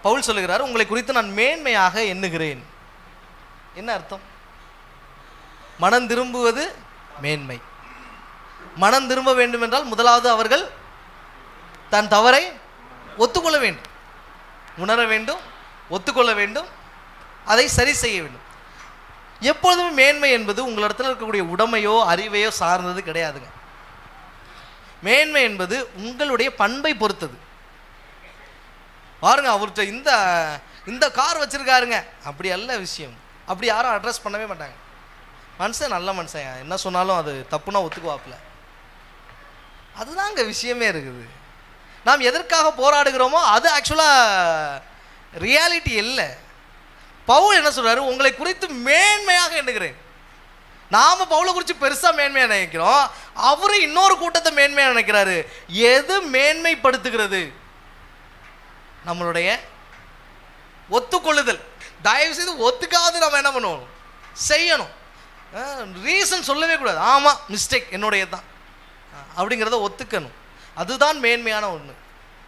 பவுல் சொல்லுகிறார், உங்களை குறித்து நான் மேன்மையாக எண்ணுகிறேன். என்ன அர்த்தம்? மனம் திரும்புவது மேன்மை. மனம் திரும்ப வேண்டும் என்றால் முதலாவது அவர்கள் தன் தவறை ஒத்துக்கொள்ள வேண்டும், உணர வேண்டும், ஒத்துக்கொள்ள வேண்டும், அதை சரி செய்ய வேண்டும். எப்பொழுதுமே மேன்மை என்பது உங்களிடத்தில் இருக்கக்கூடிய உடைமையோ அறிவையோ சார்ந்தது கிடையாதுங்க. மேன்மை என்பது உங்களுடைய பண்பை பொறுத்தது. பாருங்க, அவர்கிட்ட இந்த கார் வச்சிருக்காருங்க, அப்படி அல்ல விஷயம். அப்படி யாரும் அட்ரஸ் பண்ணவே மாட்டாங்க. மனுஷன் நல்ல மனுஷன், என்ன சொன்னாலும் அது தப்புனா ஒத்துக்குவாப்புல. அதுதாங்க விஷயமே இருக்குது. நாம் எதற்காக போராடுகிறோமோ அது ஆக்சுவலாக ரியாலிட்டி இல்லை. பவுல் என்ன சொல்றாரு? உங்களை குறித்து மேன்மையாக எண்ணுகிறேன். நாம பவுலை குறித்து பெருசாக மேன்மையாக நினைக்கிறோம், அவரு இன்னொரு கூட்டத்தை மேன்மையாக நினைக்கிறாரு. எது மேன்மைப்படுத்துகிறது? நம்மளுடைய ஒத்துக்கொள்ளுதல். தயவு செய்து ஒத்துக்காது நம்ம என்ன பண்ணுவோம்? செய்யணும். ரீசன் சொல்லவே கூடாது. ஆமாம், மிஸ்டேக் என்னுடைய தான் அப்படிங்கிறத ஒத்துக்கணும். அதுதான் மேன்மையான ஒன்று.